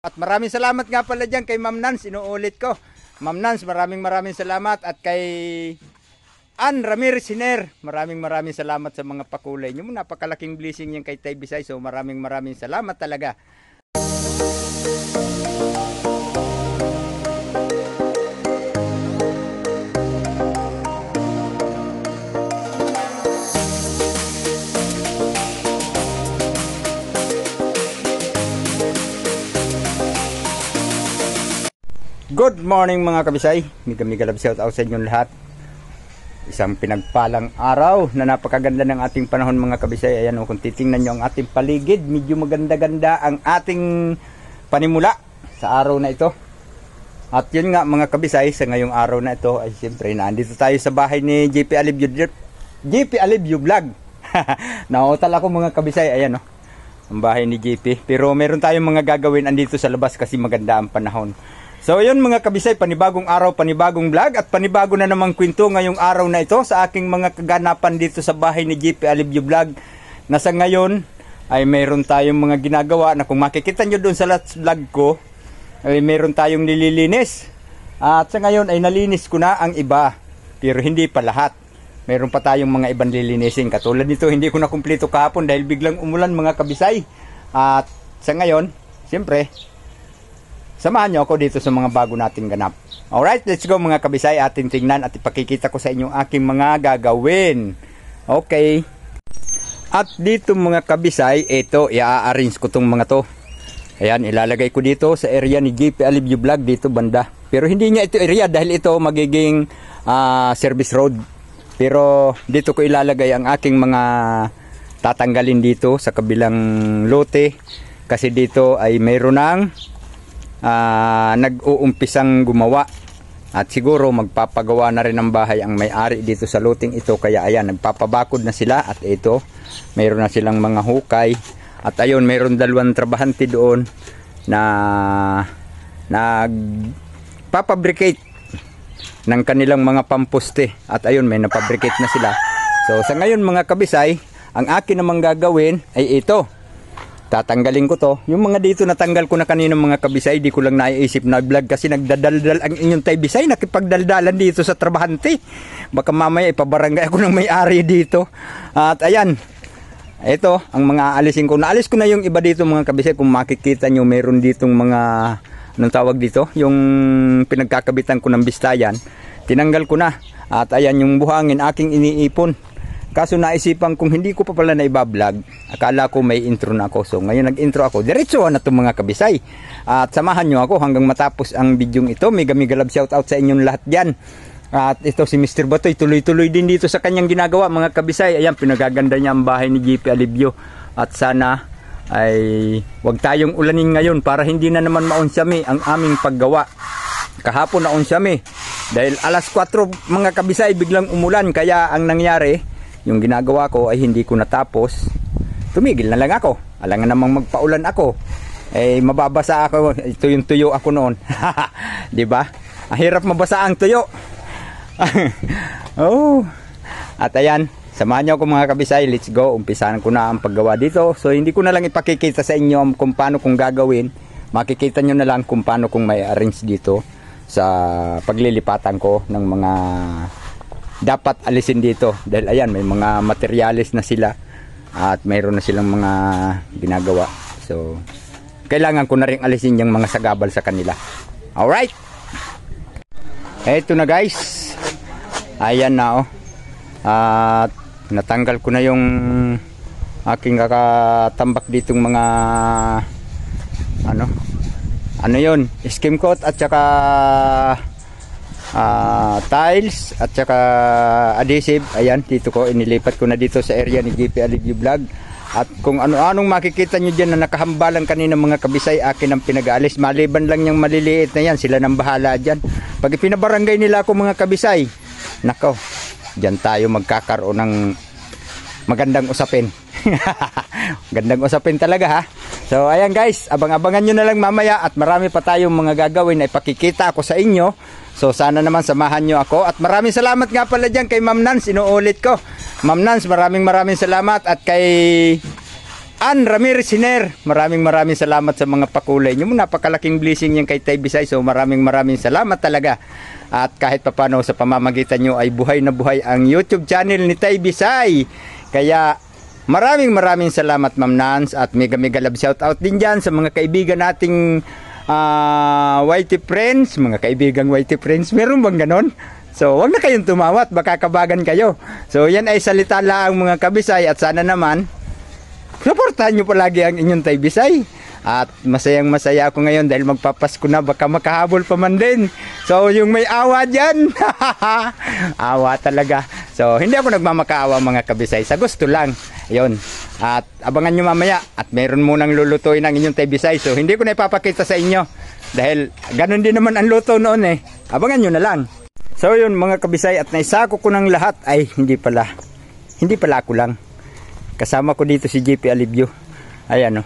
At maraming salamat nga pala dyan kay Ma'am Nance, inuulit ko. Ma'am Nance, maraming salamat. At kay Ann Ramirez Hiner, maraming salamat sa mga pakulay nyo. Napakalaking blessing yan kay Tay Bisay. So maraming salamat talaga. Good morning mga kabisay. Mega love shout out sa inyong lahat. Isang pinagpalang araw na napakaganda ng ating panahon mga kabisay. Ayan o, kung titingnan nyo ang ating paligid, medyo maganda-ganda ang ating panimula sa araw na ito. At yun nga mga kabisay, sa ngayong araw na ito ay siyempre nandito tayo sa bahay ni JP Alibyo Vlog. Nautal ako mga kabisay. Ayan o, ang bahay ni JP. Pero meron tayong mga gagawin andito sa labas kasi maganda ang panahon. So yun mga kabisay, panibagong araw, panibagong vlog at panibago na namang kwento ngayong araw na ito sa aking mga kaganapan dito sa bahay ni JP Alibyo Vlog. Nasa ngayon ay mayroon tayong mga ginagawa na kung makikita nyo doon sa last vlog ko ay mayroon tayong nililinis. At sa ngayon ay nalinis ko na ang iba pero hindi pa lahat. Mayroon pa tayong mga ibang lilinisin. Katulad nito hindi ko na kumpleto kahapon dahil biglang umulan mga kabisay. At sa ngayon, siyempre, samahan nyo ako dito sa mga bago nating ganap. Alright, let's go mga kabisay. Ating tingnan at ipakikita ko sa inyo aking mga gagawin. Okay. At dito mga kabisay, ito, i-arrange ko tong mga to. Ayan, ilalagay ko dito sa area ni JP Alibyo Vlog dito banda. Pero hindi niya ito area dahil ito magiging service road. Pero dito ko ilalagay ang aking mga tatanggalin dito sa kabilang lote. Kasi dito ay mayroon ng nag-uumpisang gumawa at siguro magpapagawa na rin ng bahay ang may-ari dito sa luting ito, kaya ayan, nagpapabakod na sila at ito, mayroon na silang mga hukay at ayun, mayroon dalawang trabahante doon na nagpapabricate ng kanilang mga pamposte at ayun, may napabricate na sila. So sa ngayon mga kabisay, ang akin namang gagawin ay ito. Tatanggalin ko to. Yung mga dito natanggal ko na kanina mga kabisay, di ko lang naiisip na vlog kasi nagdadaldal ang inyong Tay Bisay, nakipagdaldalan dito sa trabahante. Baka mamaya ipabarangay ako ng may-ari dito. At ayan, ito ang mga alisin ko. Naalis ko na yung iba dito mga kabisay. Kung makikita nyo, meron ditong mga, anong tawag dito? Yung pinagkakabitan ko ng bistayan. Tinanggal ko na. At ayan yung buhangin, aking iniipon. Kaso naisipan kung hindi ko pa pala na iba-vlog, akala ko may intro na ako. So ngayon nag-intro ako. Diretsuhan na itong mga kabisay. At samahan nyo ako hanggang matapos ang video ito. Mega love shout out sa inyong lahat dyan. At ito si Mr. Batoy, tuloy-tuloy din dito sa kanyang ginagawa mga kabisay. Ayan, pinagaganda niya ang bahay ni JP Alibyo. At sana ay wag tayong ulanin ngayon para hindi na naman maunsyami ang aming paggawa. Kahapon na unsyami. Dahil alas 4 mga kabisay biglang umulan, kaya ang nangyari, yung ginagawa ko ay hindi ko natapos. Tumigil na lang ako. Alangan namang magpaulan ako. Eh mababasa ako. Ito yung tuyo ako noon. 'Di ba? Ang hirap mabasa ang tuyo. Oh. At ayan, samahan niyo ako mga kabisay. Let's go. Umpisahan ko na ang paggawa dito. So hindi ko na lang ipakikita sa inyo kung paano kong gagawin. Makikita niyo na lang kung paano kong may arrange dito sa paglilipatan ko ng mga dapat alisin dito dahil ayan, may mga materyales na sila at mayroon na silang mga ginagawa. So kailangan ko na rin alisin yung mga sagabal sa kanila. Alright, eto na guys, ayan na oh. At natanggal ko na yung aking kakatambak ditong mga ano yun, skim coat at saka tiles at saka adhesive. Ayan, dito ko inilipat ko na dito sa area ni JP Alibyo Vlog. At kung ano-anong makikita nyo dyan na nakahambalan kanina mga kabisay, akin ang pinag-aalis. Maliban lang yung maliliit na yan, sila nang bahala dyan. Pag ipinabarangay nila ako mga kabisay, nako, dyan tayo magkakaroon ng magandang usapin. Gandang usapin talaga ha. So ayan guys, abang-abangan nyo na lang mamaya at marami pa tayong mga gagawin na ipakikita ako sa inyo. So sana naman samahan nyo ako. At maraming salamat nga pala dyan kay Ma'am Nance, inuulit ko. Ma'am Nance, maraming salamat. At kay Ann Ramirez Hiner, maraming salamat sa mga pakulay nyo. Napakalaking blessing yan kay Tay Bisay. So maraming salamat talaga. At kahit papano sa pamamagitan nyo ay buhay na buhay ang YouTube channel ni Tay Bisay. Kaya maraming salamat Ma'am Nance. At mega love shout out din dyan sa mga kaibigan nating YT friends. Mga kaibigang YT friends, meron bang ganon? So wag na kayong tumawat, baka kabagan kayo. So yan ay salita lang mga kabisay. At sana naman suportahan nyo palagi ang inyong Tay Bisay. At masaya ako ngayon dahil magpapasko na, baka makahabol pa man din. So yung may awa dyan, awa talaga. So hindi ako nagmamakaawa mga kabisay, sa gusto lang. Ayun. At abangan nyo mamaya. At meron munang lulutuin ang inyong Tay Bisay. So hindi ko na ipapakita sa inyo dahil ganun din naman ang luto noon eh. Abangan nyo na lang. So yun mga kabisay, at naisako ko ng lahat. Ay hindi pala ako lang. Kasama ko dito si JP Alibio. Ayan o.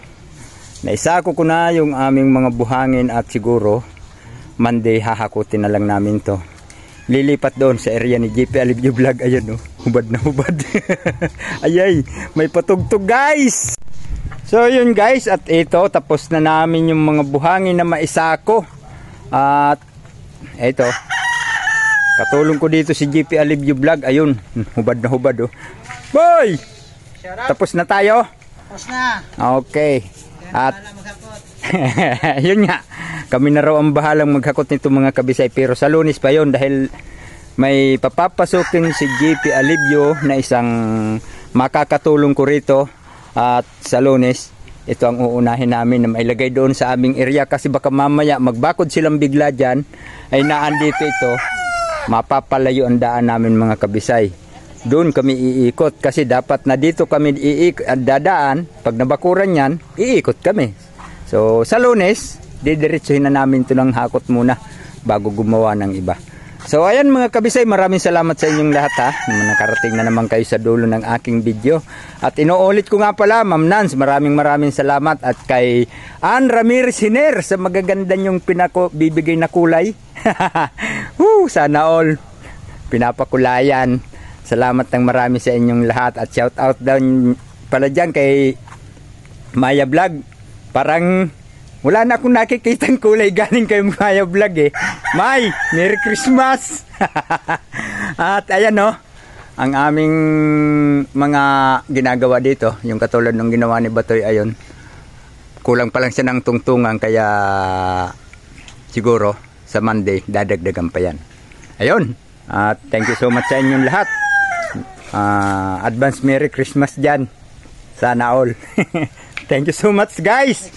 Naisako ko na yung aming mga buhangin at siguro Monday hahakutin na lang namin to. Lilipat doon sa area ni JP Alibio Vlog. Ayan o. Hubad na hubad. Ayay. May patugtog guys. So yun guys. At ito. Tapos na namin yung mga buhangin na maisako. At ito. Katulong ko dito si JP Alibio Vlog. Ayun. Hubad na hubad o. Boy! Tapos na tayo? Tapos na. Okay. At yun nga, kami na raw ang bahalang maghakot nito mga kabisay. Pero sa Lunes pa yun dahil may papapasukin si JP Alibio na isang makakatulong ko rito. At sa Lunes, ito ang uunahin namin na mailagay doon sa aming area. Kasi baka mamaya magbakod silang bigla dyan ay naandito ito. Mapapalayo ang daan namin mga kabisay. Doon kami iikot kasi dapat na dito kami dadaan. Pag nabakuran yan, iikot kami. So sa Lunes, didiretsuhin na namin ito ng hakot muna bago gumawa ng iba. So ayan mga kabisay, maraming salamat sa inyong lahat ha. Nakarating na naman kayo sa dulo ng aking video. At inuulit ko nga pala, Ma'am Nance, maraming salamat. At kay Ann Ramirez Hiner sa magaganda nyong bibigay na kulay. Sana all pinapakulayan. Salamat ng marami sa inyong lahat. At shout out down pala dyan kay Maya Vlog. Parang wala na akong nakikitang kulay galing kay Maya Vlog eh. May, Merry Christmas! At ayan o, ang aming mga ginagawa dito, yung katulad ng ginawa ni Batoy, ayun. Kulang pa lang siya ng tungtungan kaya siguro sa Monday dadagdagan pa yan. Ayun, at thank you so much sa inyong lahat. Advance Merry Christmas dyan. Sana all. Thank you so much guys.